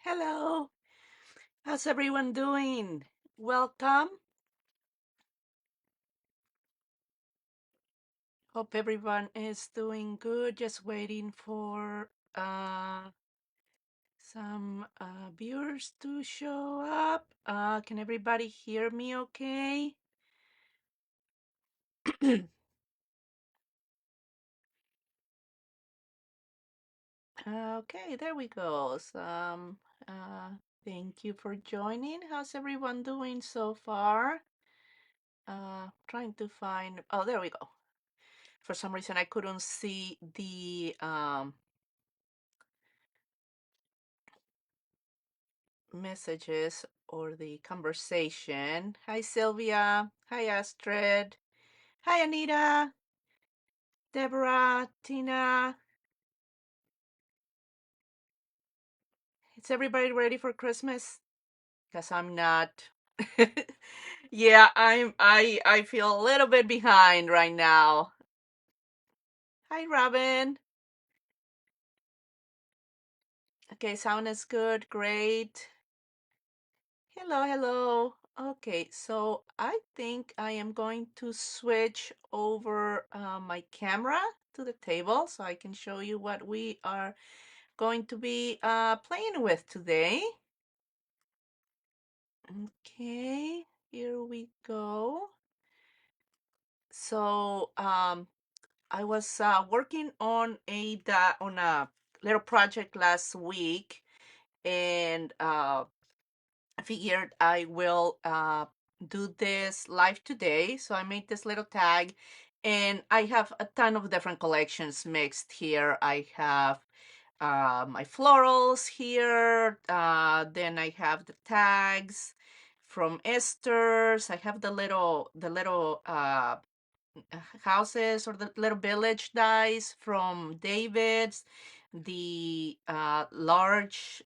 Hello, how's everyone doing? Welcome. Hope everyone is doing good. Just waiting for some viewers to show up. Can everybody hear me okay? Okay, there we go. Uh, Thank you for joining. How's everyone doing so far? Trying to find, oh, there we go. For some reason, I couldn't see the messages or the conversation. Hi, Sylvia. Hi, Astrid. Hi, Anita. Deborah. Tina. Is everybody ready for Christmas? Because I'm not. Yeah, I feel a little bit behind right now. Hi, Robin. Okay, sound is good. Great. Hello, hello. Okay, so I think I am going to switch over my camera to the table so I can show you what we are going to be playing with today. Okay, here we go. So I was working on a little project last week, and I figured I will do this live today. So I made this little tag, and I have a ton of different collections mixed here. I have my florals here. Then I have the tags from Esther's. I have the little houses or the little village dies from David's. The large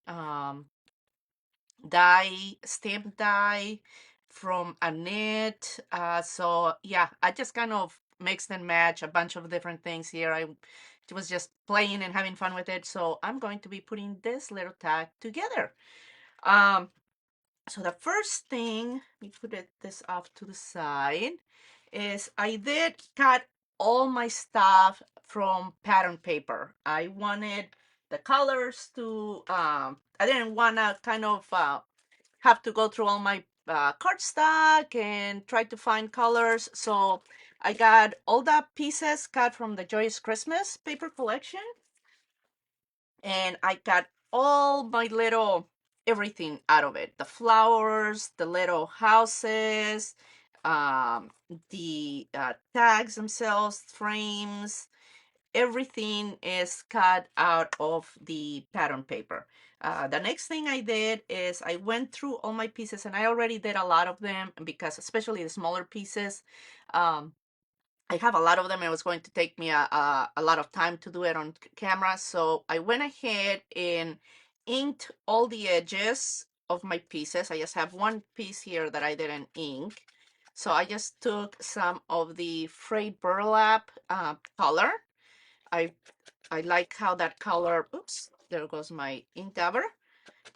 stamp die from Annette. So yeah, I just kind of mixed and match a bunch of different things here. I was just playing and having fun with it. So I'm going to be putting this little tag together. Um, so the first thing, let me put this off to the side, is I did cut all my stuff from pattern paper. I wanted the colors to, I didn't want to kind of have to go through all my cardstock and try to find colors. So I got all the pieces cut from the Joyous Christmas paper collection, and I got all my little everything out of it: the flowers, the little houses, um, the tags themselves, frames. Everything is cut out of the pattern paper. The next thing I did is I went through all my pieces, and I already did a lot of them because, especially the smaller pieces, um, I have a lot of them. It was going to take me a lot of time to do it on camera. So I went ahead and inked all the edges of my pieces. I just have one piece here that I didn't ink. So I just took some of the frayed burlap color. I I like how that color, oops, there goes my ink dabber,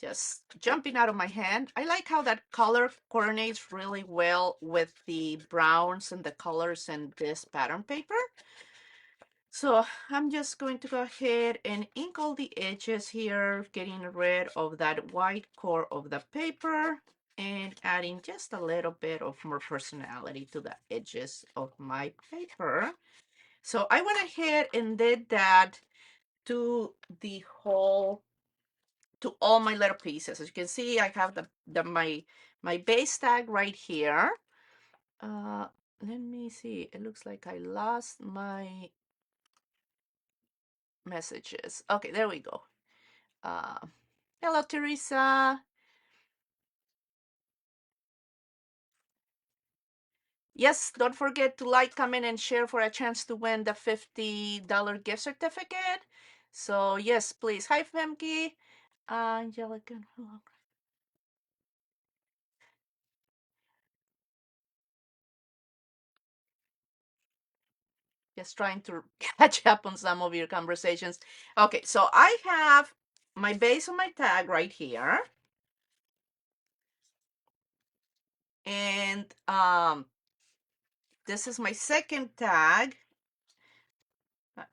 just jumping out of my hand. I like how that color coordinates really well with the browns and the colors in this pattern paper. So I'm just going to go ahead and ink all the edges here, getting rid of that white core of the paper and adding just a little bit of more personality to the edges of my paper. So I went ahead and did that to the whole, to all my little pieces. As you can see, I have my base tag right here. Let me see. It looks like I lost my messages. Okay, there we go. Uh, Hello, Teresa. Yes, don't forget to like, comment, and share for a chance to win the $50 gift certificate. So yes, please. Hi, Femke. Angelica. Just trying to catch up on some of your conversations. Okay, so I have my base on my tag right here. And this is my second tag.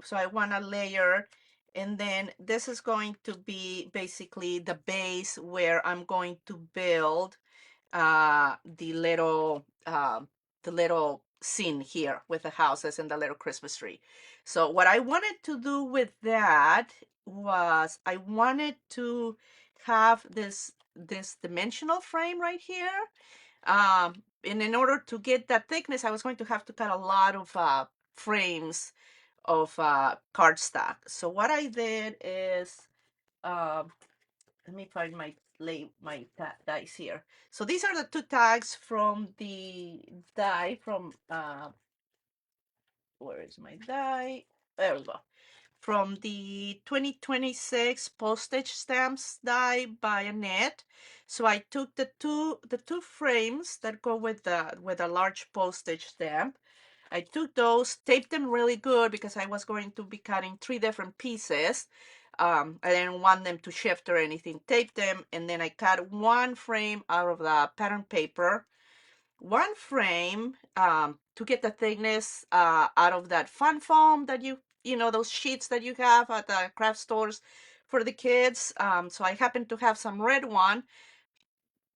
So I want to layer, and then this is going to be basically the base where I'm going to build the little scene here with the houses and the little Christmas tree. So what I wanted to do with that was I wanted to have this dimensional frame right here. And in order to get that thickness, I was going to have to cut a lot of frames of cardstock. So what I did is, uh, let me find my dies here. So these are the two tags from the die from where is my die? There we go. From the 2026 postage stamps die by Annette. So I took the two frames that go with a large postage stamp. I took those, taped them really good because I was going to be cutting 3 different pieces. I didn't want them to shift or anything. Taped them, and then I cut one frame out of the pattern paper. One frame to get the thickness out of that fun foam that those sheets that you have at the craft stores for the kids. So I happened to have some red one,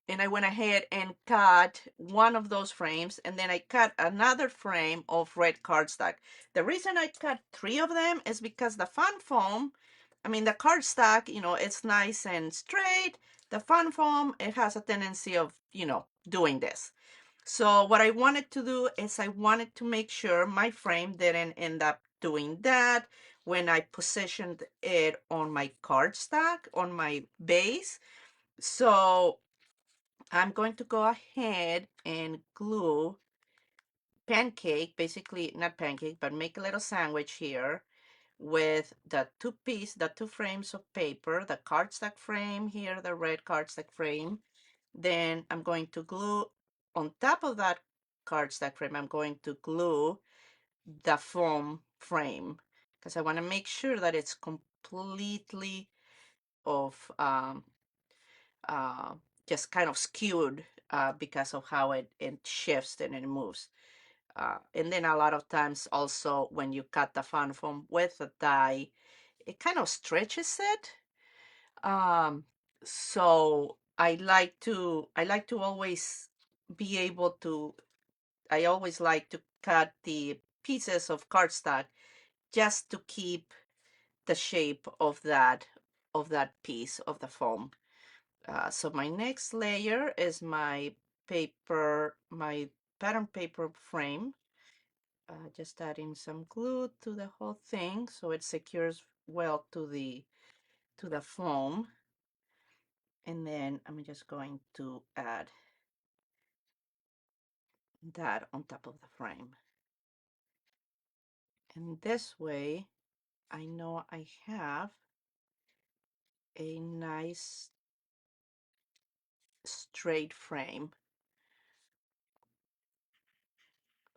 and I went ahead and cut one of those frames, and then I cut another frame of red cardstock. The reason I cut 3 of them is because the fun foam, I mean the cardstock, it's nice and straight. The fun foam, it has a tendency of, doing this. So what I wanted to do is I wanted to make sure my frame didn't end up doing that when I positioned it on my cardstock, on my base. So I'm going to go ahead and glue pancake, basically not pancake, but make a little sandwich here with the two frames of paper, the cardstock frame here, the red cardstock frame. Then I'm going to glue on top of that cardstock frame, I'm going to glue the foam frame because I want to make sure that it's completely of uh, just kind of skewed because of how it shifts and it moves. And then a lot of times also when you cut the fan foam with a die, it kind of stretches it. So I like to always be able to, I always like to cut the pieces of cardstock just to keep the shape of that piece of the foam. So my next layer is my pattern paper frame. Just adding some glue to the whole thing so it secures well to the foam. And then I'm just going to add that on top of the frame. And this way, I know I have a nice straight frame.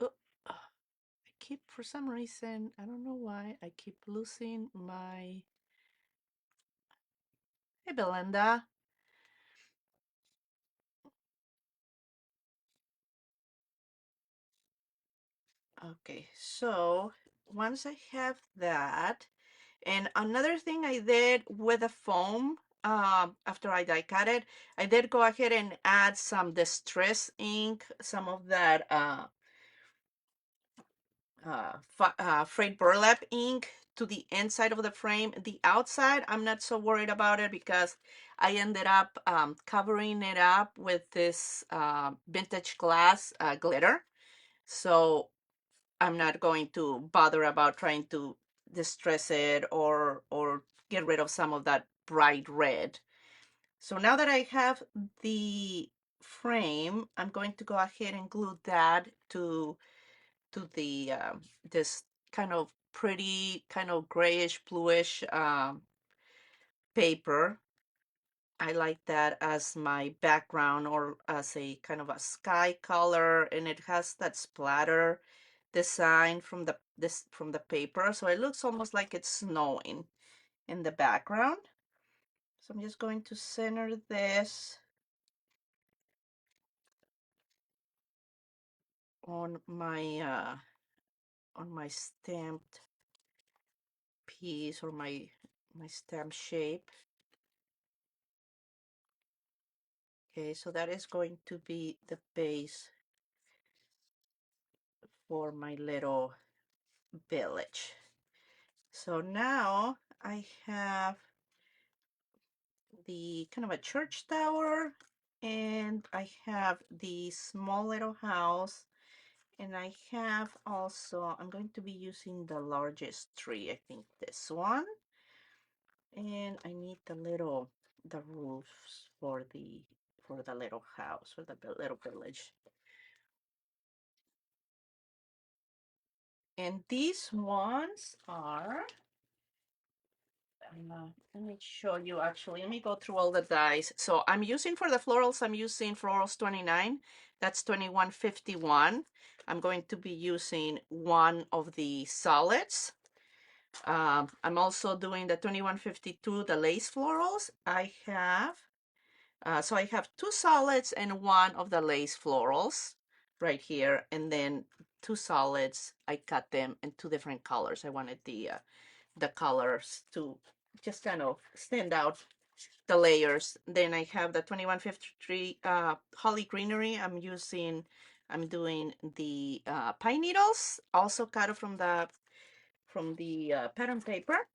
Oh, I keep, for some reason, I don't know why, I keep losing my... Hey, Belinda. Okay, so once I have that, and another thing I did with the foam, after I die cut it, I did go ahead and add some distress ink, some of that frayed burlap ink to the inside of the frame. The outside, I'm not so worried about it because I ended up covering it up with this vintage glass glitter. So I'm not going to bother about trying to distress it or get rid of some of that bright red. So now that I have the frame, I'm going to go ahead and glue that to the this kind of pretty, kind of grayish bluish paper. I like that as my background or as a kind of a sky color, and it has that splatter design from the paper, so it looks almost like it's snowing in the background. So I'm just going to center this on my stamped piece, or my stamp shape. Okay, so that is going to be the base for my little village. So now I have the kind of a church tower, and I have the small little house, and I have also, I'm going to be using the largest tree, I think this one. And I need the roofs for the little house, for the little village. And these ones are, let me show you actually. Let me go through all the dies. So I'm using, for the florals, I'm using Florals 29. That's 2151. I'm going to be using one of the solids. I'm also doing the 2152, the lace florals. So I have two solids and one of the lace florals right here, and then two solids. I cut them in two different colors. I wanted the colors to just kind of stand out, the layers. Then I have the 2153 holly greenery. I'm doing the pine needles, also cut from the pattern paper.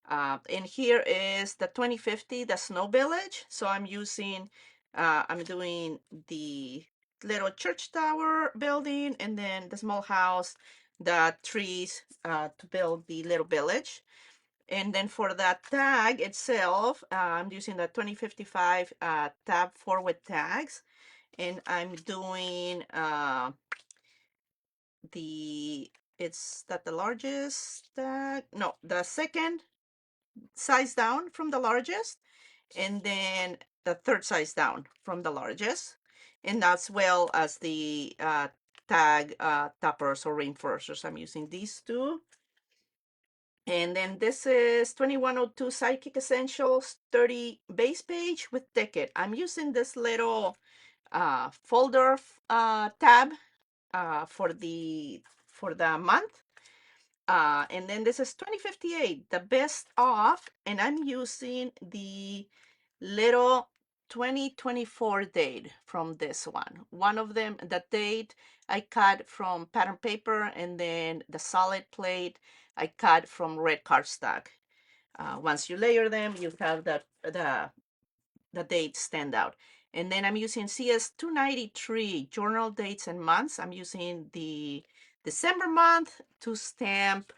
And here is the 2050, the Snow Village. So I'm doing the little church tower building, and then the small house, the trees, to build the little village. And then for that tag itself, I'm using the 2055 tab forward tags. And I'm doing it's that the largest tag? No, the second size down from the largest, and then the third size down from the largest, and as well as the tag toppers or reinforcers. I'm using these two. And then this is 2102 Psychic Essentials 30 base page with ticket. I'm using this little folder tab for the month. And then this is 2058, the best of, and I'm using the little 2024 date from this one. One of them, the date I cut from pattern paper, and then the solid plate I cut from red cardstock. Once you layer them, you have the date stand out. And then I'm using CS 293 journal dates and months. I'm using the December month to stamp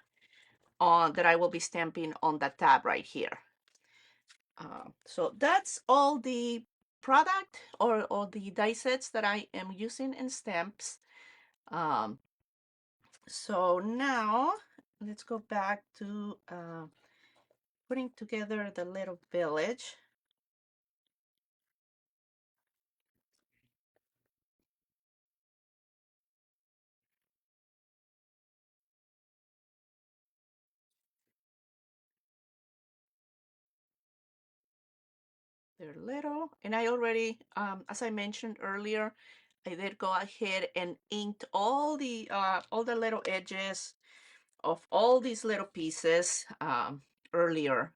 on that I will be stamping on the tab right here. So that's all the product or the die sets that I am using in stamps. So now let's go back to putting together the little village. They're little, and I already, as I mentioned earlier, I did go ahead and inked all the little edges of all these little pieces earlier,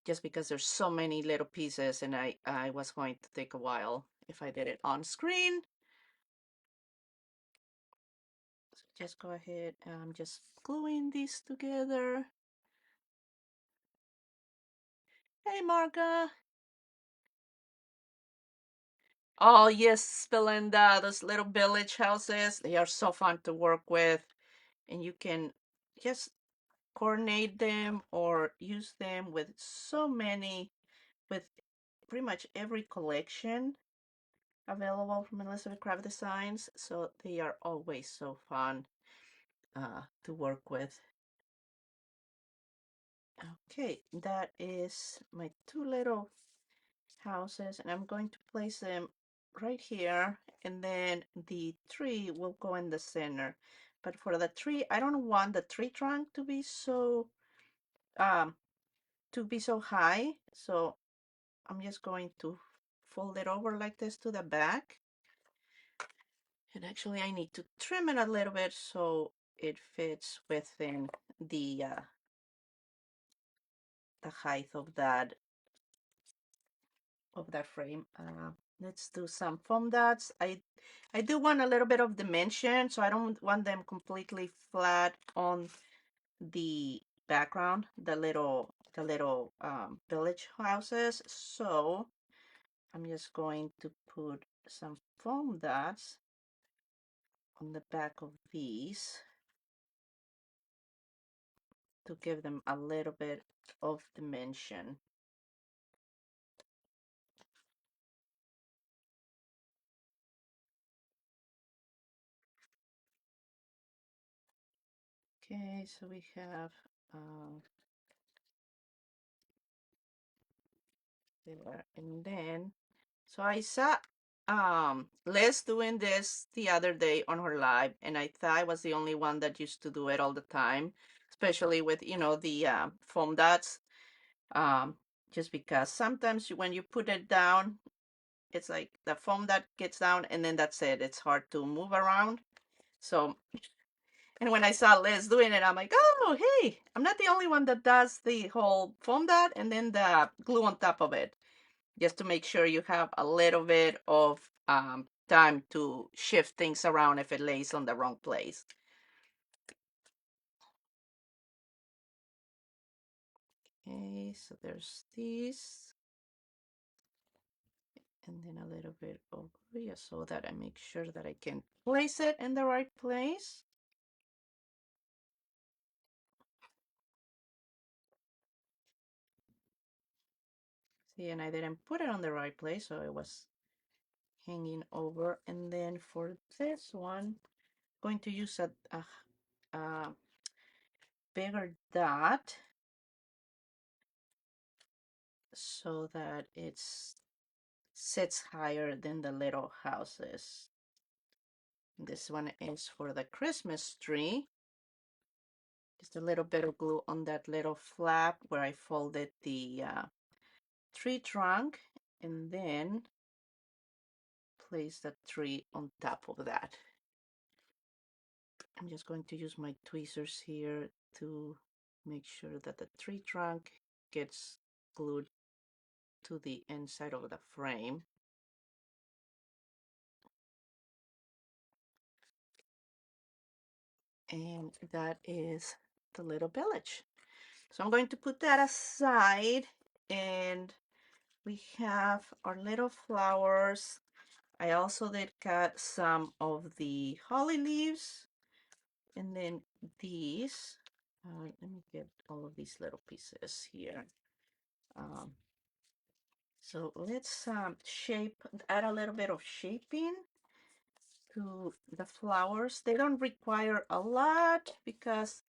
just because there's so many little pieces, and I was going to take a while if I did it on screen. So just go ahead, I'm just gluing these together. Hey, Marga. Oh, yes, Belinda, those little village houses, they are so fun to work with, and you can just coordinate them or use them with with pretty much every collection available from Elizabeth Craft Designs. So they are always so fun to work with. Okay, that is my two little houses, and I'm going to place them right here, and then the tree will go in the center. But for the tree, I don't want the tree trunk to be so high, so I'm just going to fold it over like this to the back. And actually I need to trim it a little bit so it fits within the height of that frame. Let's do some foam dots. I do want a little bit of dimension, so I don't want them completely flat on the background, the little village houses. So I'm just going to put some foam dots on the back of these to give them a little bit of dimension. Okay, so we have there, and then so I saw Liz doing this the other day on her live, and I thought I was the only one that used to do it all the time, especially with the foam dots. Um, just because sometimes when you put it down, it's like the foam dot gets down, and then that's it. It's hard to move around. So, and when I saw Liz doing it, I'm like, oh, hey, I'm not the only one that does the whole foam dot and then the glue on top of it, just to make sure you have a little bit of time to shift things around if it lays on the wrong place. Okay, so there's this, and then a little bit over here so that I make sure that I can place it in the right place. See, and I didn't put it on the right place, so it was hanging over. And then for this one, I'm going to use a bigger dot so that it sits higher than the little houses. This one is for the Christmas tree. Just a little bit of glue on that little flap where I folded the tree trunk, and then place the tree on top of that. I'm just going to use my tweezers here to make sure that the tree trunk gets glued to the inside of the frame. And that is the little village. So I'm going to put that aside, and we have our little flowers. I also did cut some of the holly leaves, and then these. Let me get all of these little pieces here. Um, so let's add a little bit of shaping to the flowers. They don't require a lot because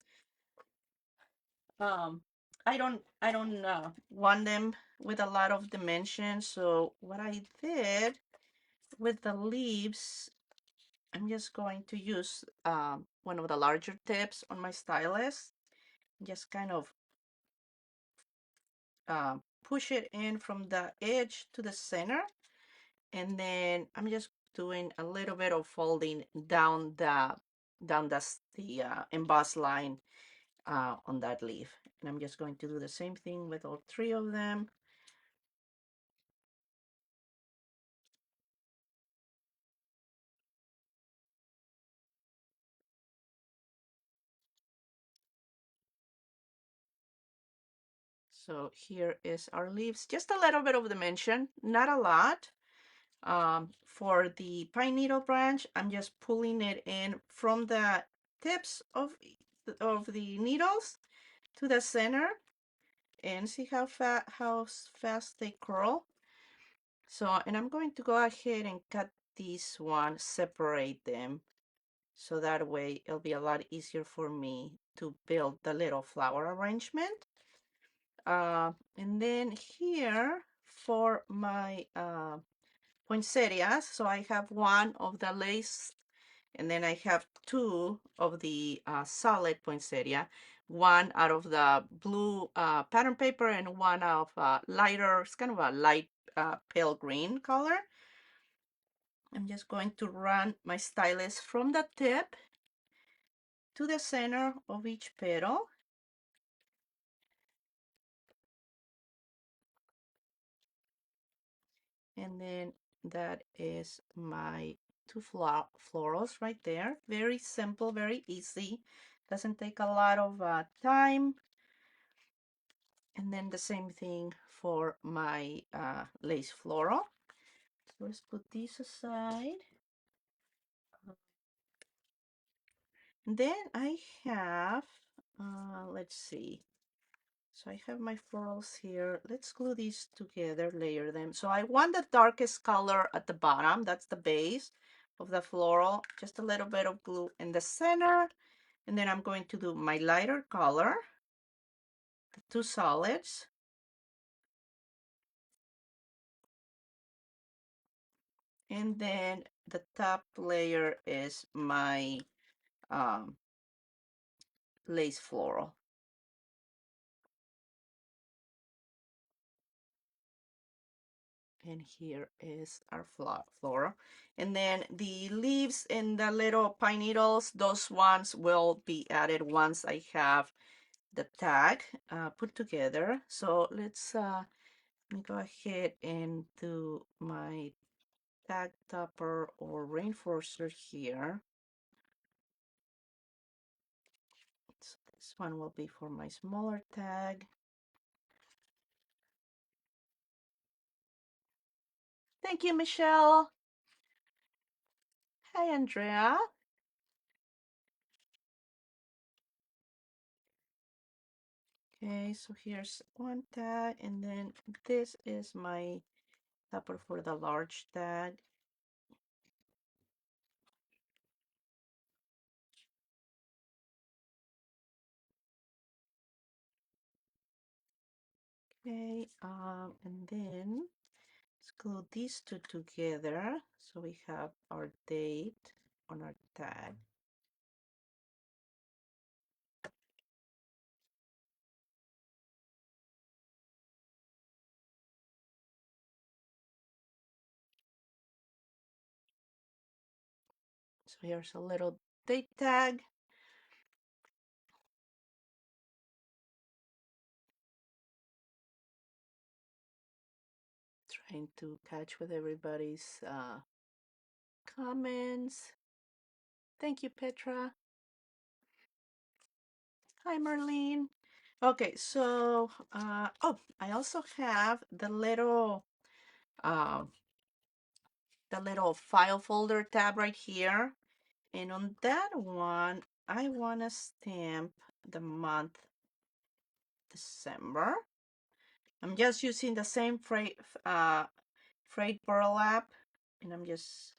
um, I don't want them with a lot of dimension. So what I did with the leaves, I'm just going to use one of the larger tips on my stylus. Just kind of push it in from the edge to the center, and then I'm just doing a little bit of folding down the embossed line on that leaf. And I'm just going to do the same thing with all three of them. So here is our leaves, just a little bit of dimension, not a lot. For the pine needle branch, I'm just pulling it in from the tips of the needles to the center, and see how fast they curl. So, and I'm going to go ahead and cut this one, separate them, so that way it'll be a lot easier for me to build the little flower arrangement. And then here for my poinsettias, so I have one of the lace, and then I have two of the solid poinsettia. one out of the blue pattern paper and one of lighter, it's kind of a light pale green color. I'm just going to run my stylus from the tip to the center of each petal. And then that is my two florals right there. Very simple, very easy. Doesn't take a lot of time. And then the same thing for my lace floral. So let's put these aside. And then I have, let's see. So I have my florals here. Let's glue these together, layer them. So I want the darkest color at the bottom. That's the base of the floral. Just a little bit of glue in the center. And then I'm going to do my lighter color, the two solids. And then the top layer is my lace floral. And here is our floral. And then the leaves and the little pine needles, those ones will be added once I have the tag put together. So let's let me go ahead and do my tag topper or reinforcer here. So this one will be for my smaller tag. Thank you, Michelle. Hi, Andrea. Okay, so here's one tag, and then this is my topper for the large tag. Okay, and then let's glue these two together so we have our date on our tag. So here's a little date tag. Trying to catch with everybody's comments. Thank you, Petra. Hi, Marlene. Okay, so oh, I also have uh, the little file folder tab right here, and on that one, I want to stamp the month December. I'm just using the same frayed burlap, and I'm just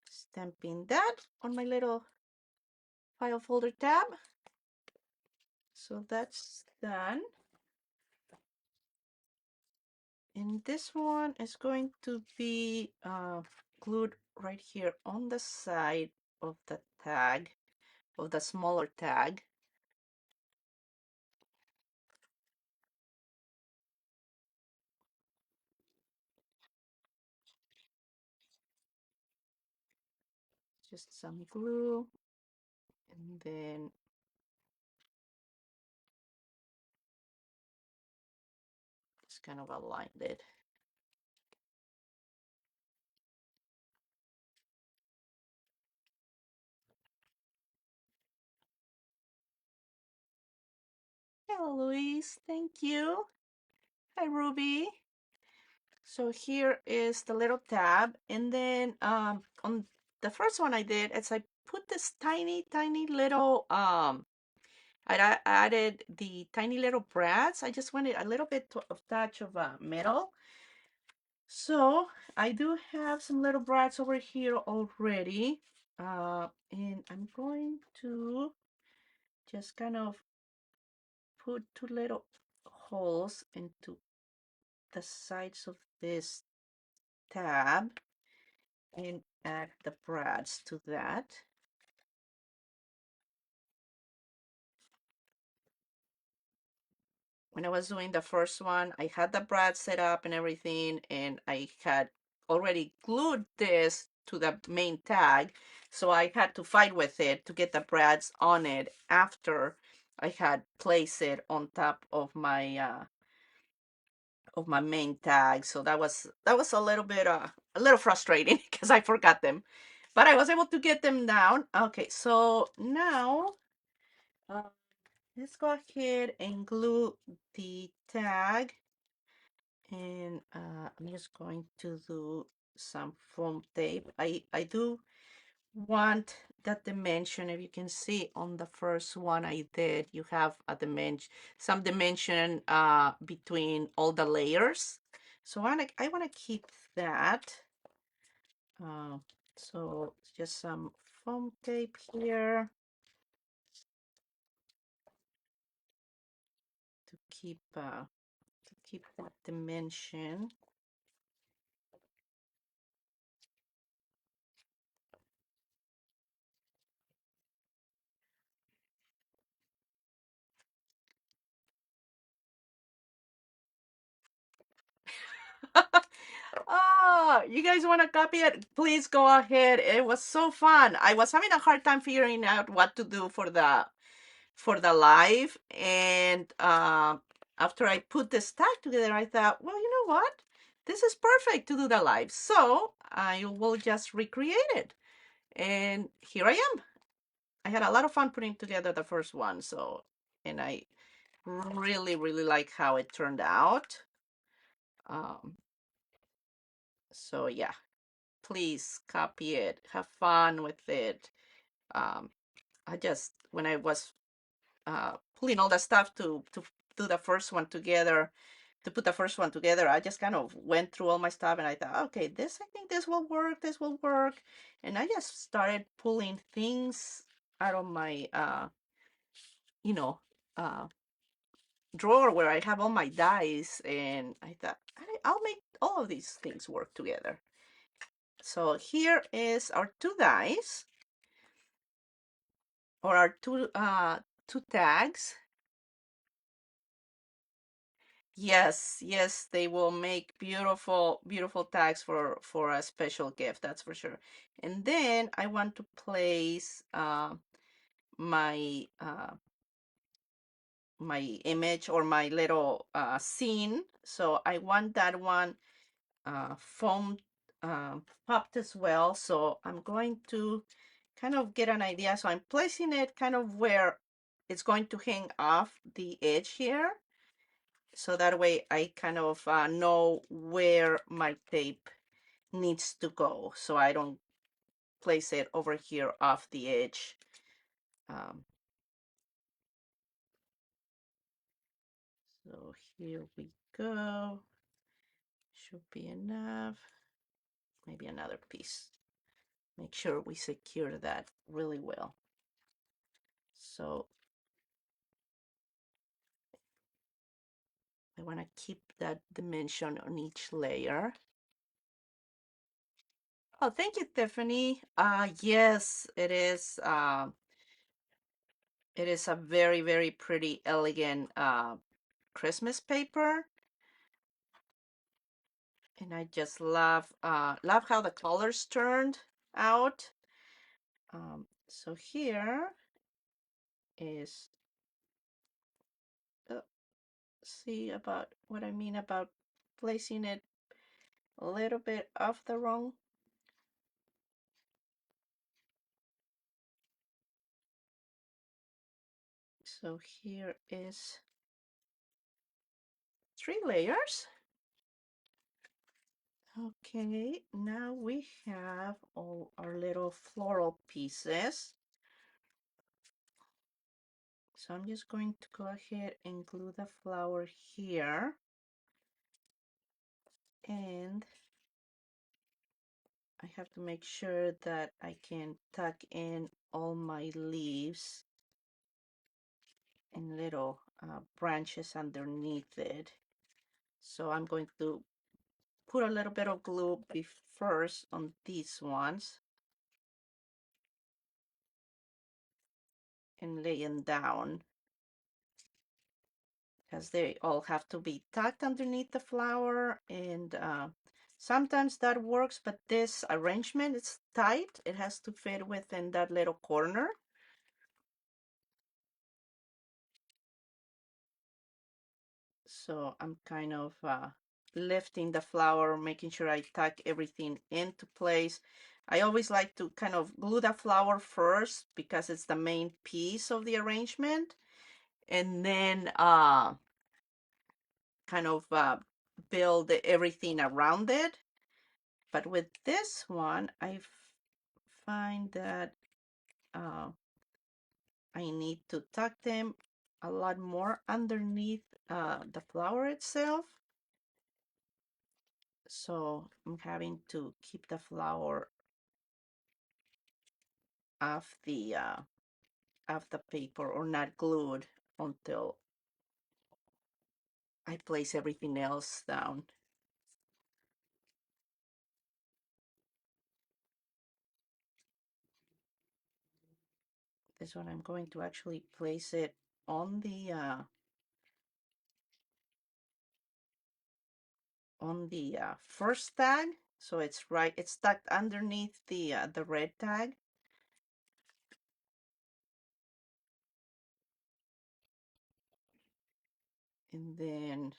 stamping that on my little file folder tab. So that's done. And this one is going to be glued right here on the side of the tag, of the smaller tag. Just some glue, and then just kind of aligned it. Hello, Louise. Thank you. Hi, Ruby. So here is the little tab, and then on the first one I did is I put this tiny little I added the tiny little brads. I just wanted a little bit of touch of metal. So I do have some little brads over here already, and I'm going to just kind of put two little holes into the sides of this tab and add the brads to that. when I was doing the first one, I had the brad set up and everything, and I had already glued this to the main tag, so I had to fight with it to get the brads on it after I had placed it on top of my main tag. So that was a little frustrating because I forgot them, but I was able to get them down. Okay, so now uh, let's go ahead and glue the tag, and I'm just going to do some foam tape. I do want that dimension. If you can see on the first one I did, you have a dimension, some dimension between all the layers. So I want to keep that. Uh, so just some foam tape here to keep that dimension. Oh, you guys want to copy it? Please go ahead. It was so fun. I was having a hard time figuring out what to do for the live, and after I put this tag together, I thought, well, you know what? This is perfect to do the live. So I will just recreate it. And here I am. I had a lot of fun putting together the first one. And I really, really like how it turned out. Um, so yeah, please copy it, have fun with it. Um, when I was pulling all the stuff to do the first one together, to put the first one together, I just kind of went through all my stuff and I thought, okay, I think this will work, this will work. And I just started pulling things out of my, you know, uh, drawer where I have all my dies. And I thought, I'll make all of these things work together. So here is our two dies, or our two tags. Yes, yes, they will make beautiful, beautiful tags for a special gift, that's for sure. And then I want to place my my image or my little scene. So I want that one foam popped as well. So I'm going to kind of get an idea. So I'm placing it kind of where it's going to hang off the edge here. So that way I kind of know where my tape needs to go, so I don't place it over here off the edge. Um, so here we go. Should be enough. Maybe another piece. Make sure we secure that really well. So I want to keep that dimension on each layer. Oh, thank you, Tiffany. Yes, it is. It is a very, very pretty, elegant Christmas paper. And I just love how the colors turned out. So here is, uh, see about what I mean about placing it a little bit off the wrong. So here is 3 layers. Okay, now we have all our little floral pieces. So I'm just going to go ahead and glue the flower here. And I have to make sure that I can tuck in all my leaves and little branches underneath it. So I'm going to put a little bit of glue first on these ones and lay them down. because they all have to be tucked underneath the flower, and sometimes that works, but this arrangement is tight. It has to fit within that little corner. So I'm kind of lifting the flower, making sure I tuck everything into place. I always like to kind of glue the flower first because it's the main piece of the arrangement, and then kind of build everything around it. But with this one, I find that I need to tuck them a lot more underneath the flower itself. So I'm having to keep the flower off the paper or not glued until I place everything else down. This one I'm going to actually place it on the first tag, so it's tucked underneath the red tag. And then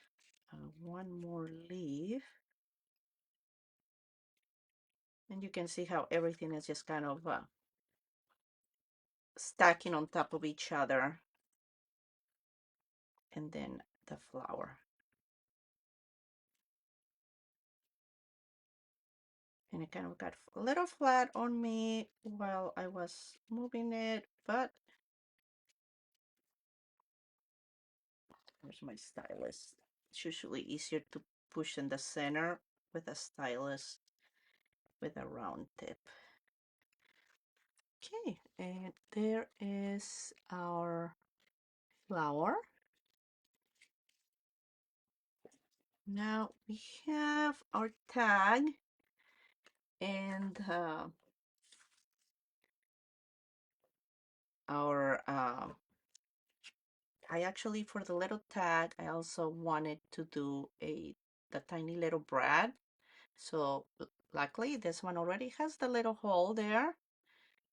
one more leaf, and you can see how everything is just kind of stacking on top of each other, and then the flower. And it kind of got a little flat on me while I was moving it, but where's my stylus? It's usually easier to push in the center with a stylus with a round tip. Okay, and there is our flower. Now we have our tag, and our I actually, for the little tag, I also wanted to do the tiny little brad. So luckily this one already has the little hole there.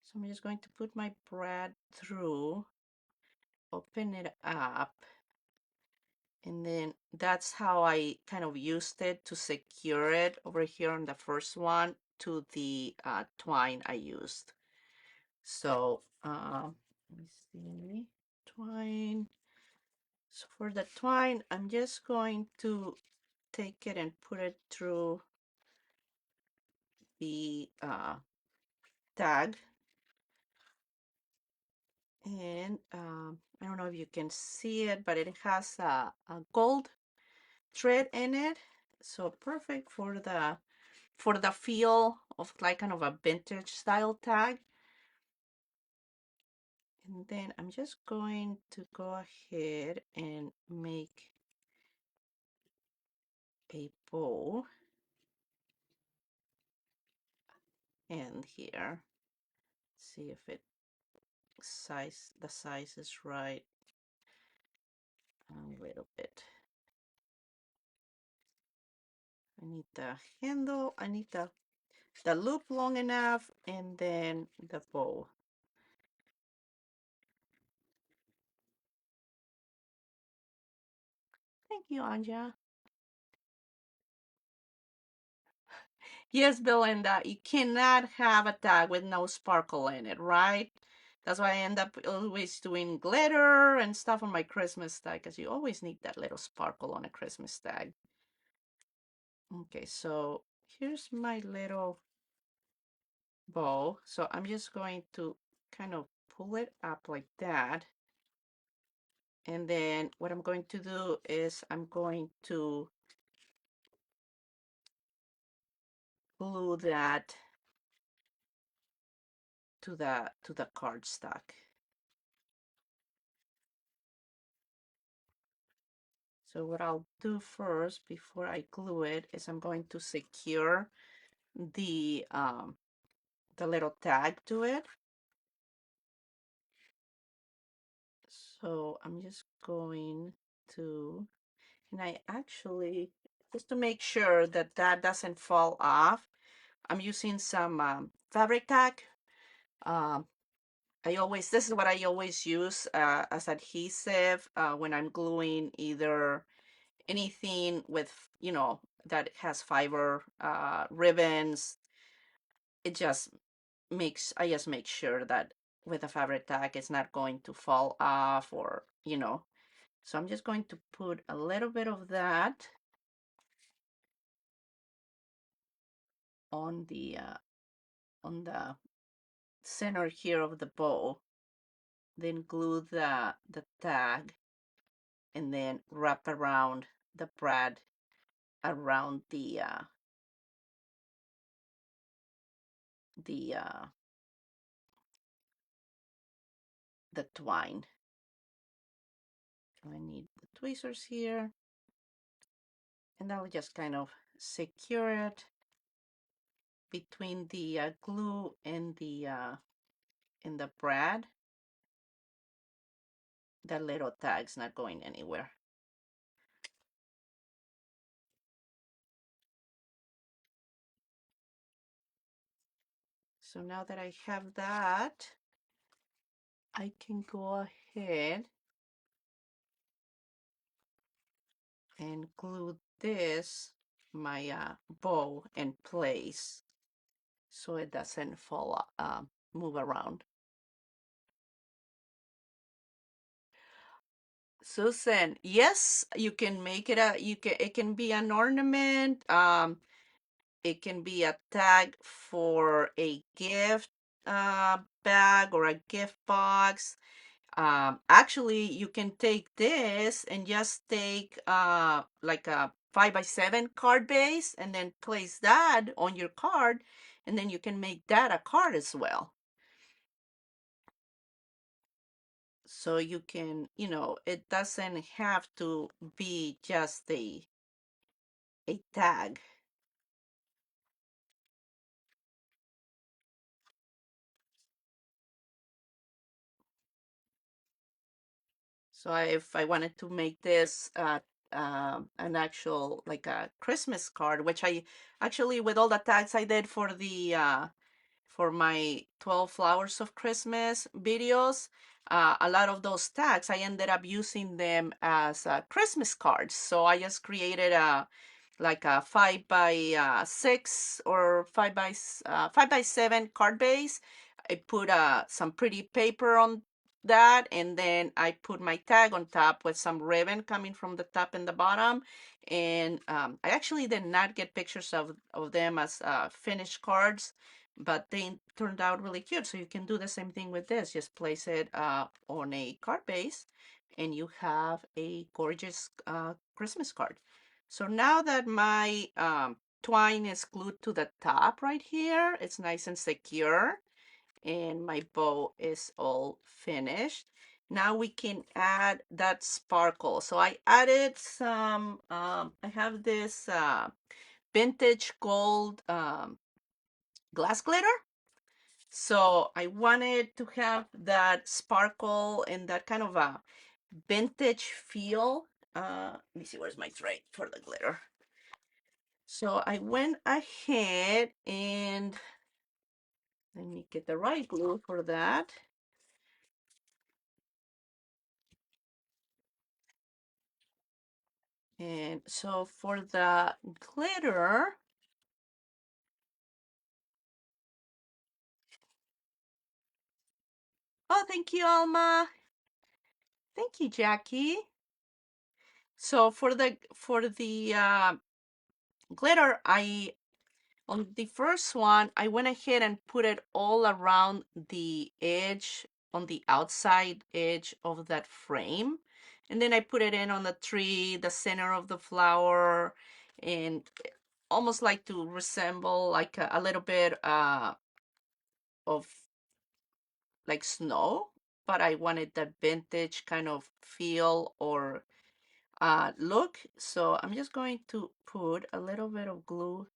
So I'm just going to put my brad through, open it up, and then that's how I kind of used it to secure it over here on the first one to the twine I used. So let me see, twine. So for the twine, I'm just going to take it and put it through the tag. And I don't know if you can see it, but it has a gold thread in it. So perfect for the feel of like kind of a vintage style tag. And then I'm just going to go ahead and make a bow and here. See if the size is right. A little bit. I need the handle, I need the loop long enough, and then the bow. Thank you, Anja. Yes, Belinda, you cannot have a tag with no sparkle in it, right? That's why I end up always doing glitter and stuff on my Christmas tag, because you always need that little sparkle on a Christmas tag. Okay, so here's my little bow. So I'm just going to kind of pull it up like that. And then what I'm going to do is I'm going to glue that to the cardstock. So what I'll do first before I glue it is I'm going to secure the little tag to it. So I'm just going to, and I actually, just to make sure that that doesn't fall off, I'm using some fabric tack. Um, this is what I always use as adhesive when I'm gluing either anything with, that has fiber, ribbons. It just I just make sure that with a fabric tag, it's not going to fall off or. So I'm just going to put a little bit of that on the center here of the bow, then glue the tag, and then wrap around the brad around the uh, the twine. So I need the tweezers here, and I'll just kind of secure it between the glue and the brad. That little tag's not going anywhere. So now that I have that, I can go ahead and glue my bow in place so it doesn't move around. Susan, yes, you can make it can be an ornament. It can be a tag for a gift bag or a gift box. Actually, you can take this and just take like a 5x7 card base and then place that on your card, and then you can make that a card as well. So you can, it doesn't have to be just a tag. So if I wanted to make this an actual like a Christmas card, which I actually with all the tags I did for my 12 flowers of Christmas videos, a lot of those tags I ended up using them as Christmas cards. So I just created a like a 5x6 or 5x7 card base. I put some pretty paper on that, and then I put my tag on top with some ribbon coming from the top and the bottom. And I actually did not get pictures of them as finished cards, but they turned out really cute. So you can do the same thing with this. Just place it on a card base, and you have a gorgeous Christmas card. So now that my twine is glued to the top right here, it's nice and secure, and my bow is all finished. Now we can add that sparkle. So I added I have this vintage gold glass glitter. So I wanted to have that sparkle and that kind of a vintage feel. Let me see, where's my tray for the glitter? So I went ahead and let me get the right glue for that. And so for the glitter, oh, thank you, Alma. Thank you, Jackie. So for the glitter, on the first one, I went ahead and put it all around the edge, on the outside edge of that frame. And then I put it in on the tree, the center of the flower, and almost like to resemble like a little bit of like snow, but I wanted that vintage kind of feel or look. So I'm just going to put a little bit of glue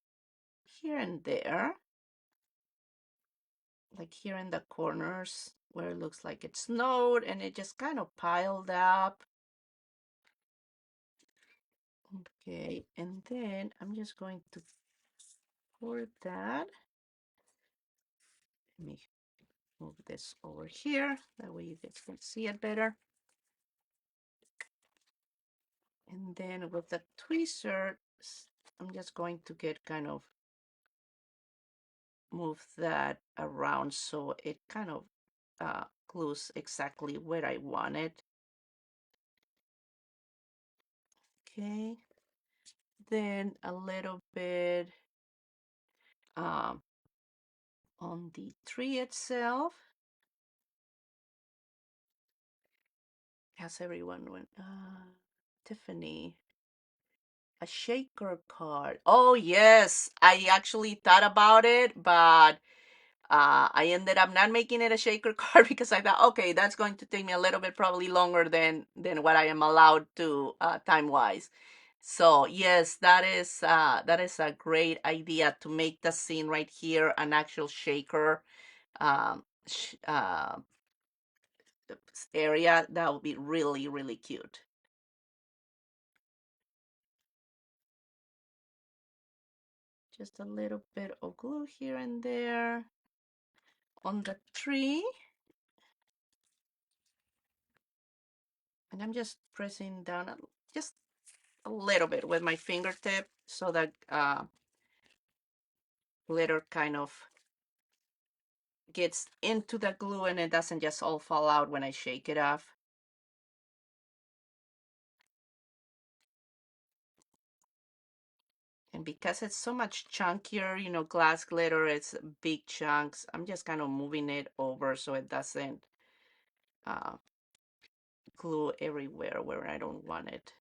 here and there, like here in the corners where it looks like it snowed and it just kind of piled up. Okay, and then I'm just going to pour that. Let me move this over here. That way you guys can see it better. And then with the tweezer, I'm just going to get kind of move that around so it kind of glues exactly where I want it. Okay, then a little bit um, on the tree itself. How's everyone went? Tiffany, a shaker card. Oh yes, I actually thought about it, but I ended up not making it a shaker card because I thought, okay, that's going to take me a little bit probably longer than what I am allowed to time wise. So yes, that is a great idea to make the scene right here an actual shaker um, sh area. That would be really really cute. Just a little bit of glue here and there on the tree, and I'm just pressing down just a little bit with my fingertip so that glitter kind of gets into the glue and it doesn't just all fall out when I shake it off. And because it's so much chunkier, you know, glass glitter, it's big chunks. I'm just kind of moving it over so it doesn't uh, glue everywhere where I don't want it.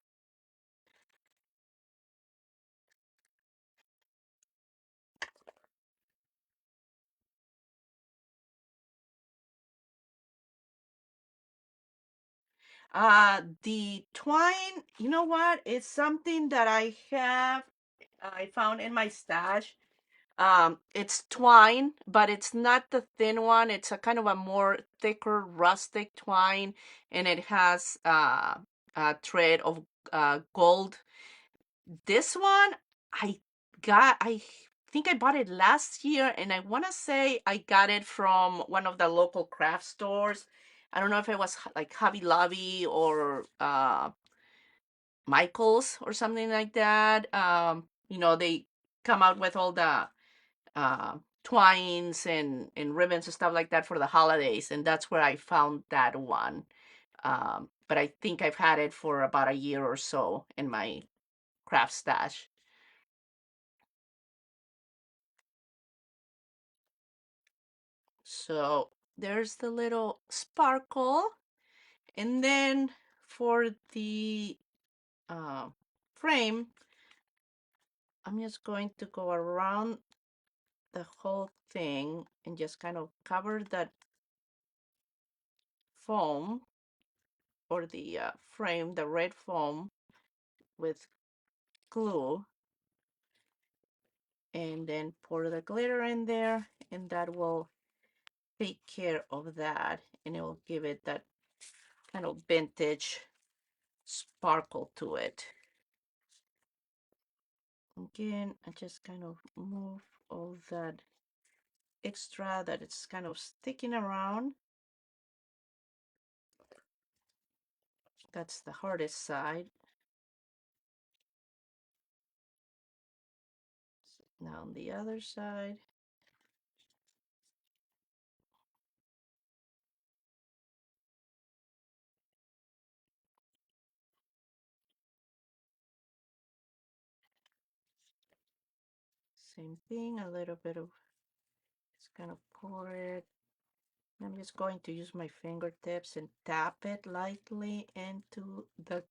The twine, you know what? It's something that I found in my stash. It's twine, but it's not the thin one. It's a kind of a more thicker rustic twine, and it has a thread of gold. This one, I think I bought it last year, and I want to say I got it from one of the local craft stores. I don't know if it was like Hobby Lobby or Michael's or something like that. You know, they come out with all the twines and ribbons and stuff like that for the holidays, and that's where I found that one. But I think I've had it for about a year or so in my craft stash. So there's the little sparkle, and then for the uh, frame, I'm just going to go around the whole thing and just kind of cover that foam or the frame, the red foam with glue, and then pour the glitter in there, and that will take care of that, and it will give it that kind of vintage sparkle to it. Again, I just kind of move all that extra that it's kind of sticking around. That's the hardest side. Now on the other side. Same thing, a little bit of, just kind of pour it. I'm just going to use my fingertips and tap it lightly into the,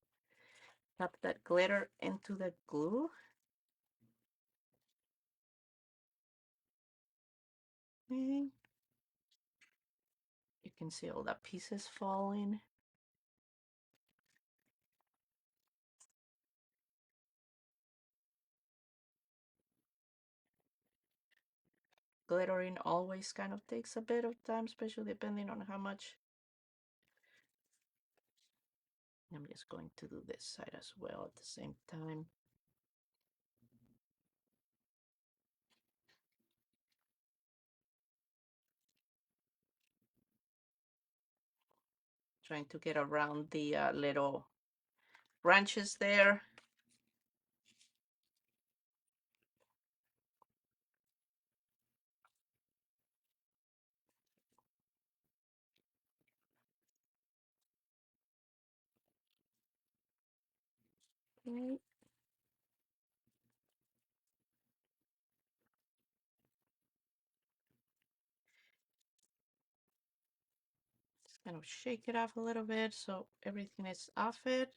tap that glitter into the glue. Okay. You can see all the pieces falling. Glittering always kind of takes a bit of time, especially depending on how much. I'm just going to do this side as well at the same time. Trying to get around the little branches there. Okay. Just kind of shake it off a little bit so everything is off it.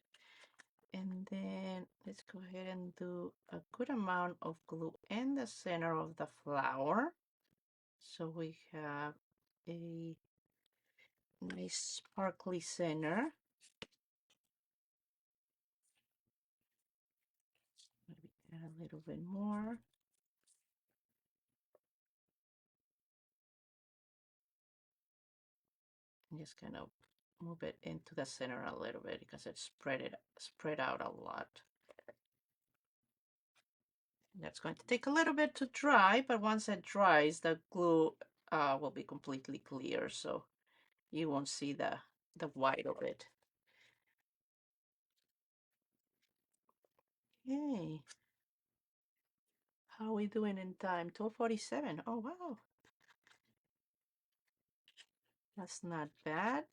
And then let's go ahead and do a good amount of glue in the center of the flower. So we have a nice sparkly center. Maybe add a little bit more. And just kind of move it into the center a little bit because it's spread out a lot. That's going to take a little bit to dry, but once it dries, the glue will be completely clear, so you won't see the white of it. Yay. How are we doing in time? 12:47. Oh, wow. That's not bad.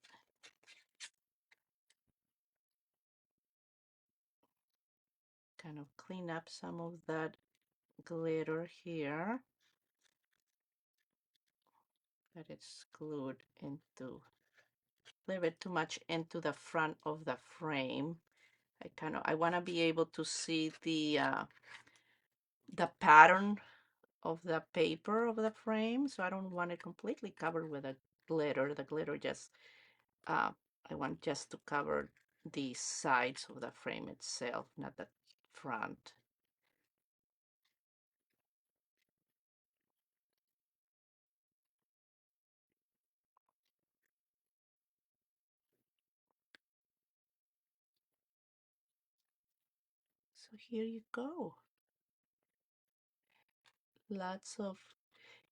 Kind of clean up some of that glitter here that it's glued into a little bit too much into the front of the frame. I want to be able to see the pattern of the paper of the frame, so I don't want it completely covered with a glitter. The glitter just uh, I want just to cover the sides of the frame itself, not the front. So here you go. Lots of,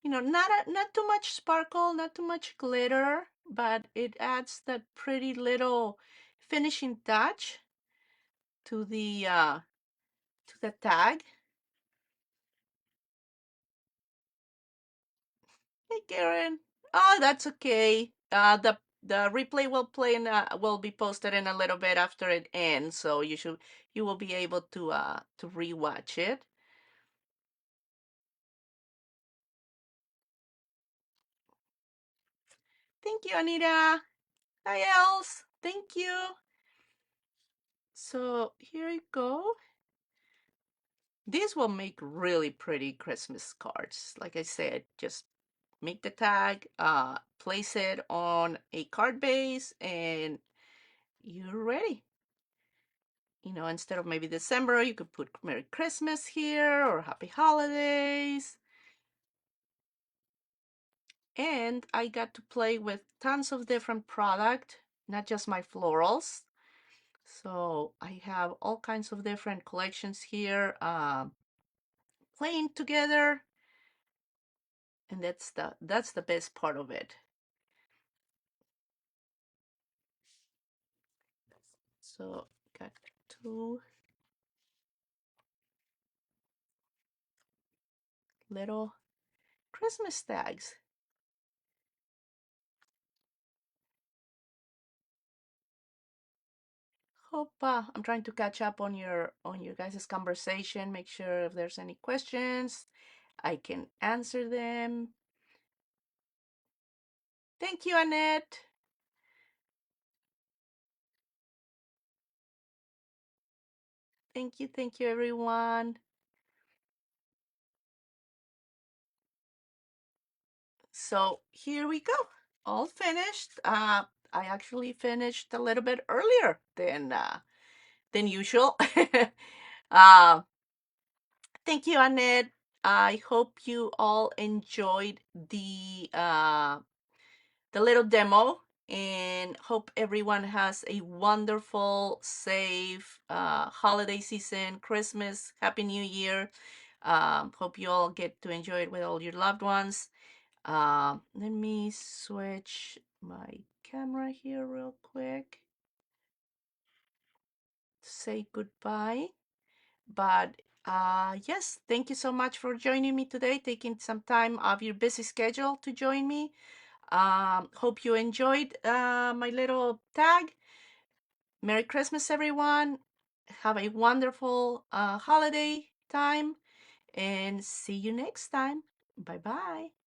not too much sparkle, not too much glitter, but it adds that pretty little finishing touch to the tag. Hey, Karen. Oh, that's okay. The replay will be posted in a little bit after it ends, so you will be able to rewatch it. Thank you, Anita. Hi, Els. Thank you. So here you go. These will make really pretty Christmas cards. Like I said, just make the tag, place it on a card base, and you're ready. Instead of maybe December, you could put Merry Christmas here or Happy Holidays. And I got to play with tons of different product, not just my florals. So I have all kinds of different collections here playing together, and that's the best part of it. So got two little Christmas tags. Hope I'm trying to catch up on your guys' conversation. Make sure if there's any questions, I can answer them. Thank you, Annette. Thank you, everyone. So here we go, all finished. I actually finished a little bit earlier than usual. uh, Thank you, Annette. I hope you all enjoyed the little demo, and hope everyone has a wonderful, safe holiday season, Christmas, Happy New Year. Hope you all get to enjoy it with all your loved ones. Let me switch my camera here real quick to say goodbye. But yes, thank you so much for joining me today, taking some time of your busy schedule to join me. Hope you enjoyed my little tag. Merry Christmas, everyone. Have a wonderful holiday time and see you next time. Bye bye.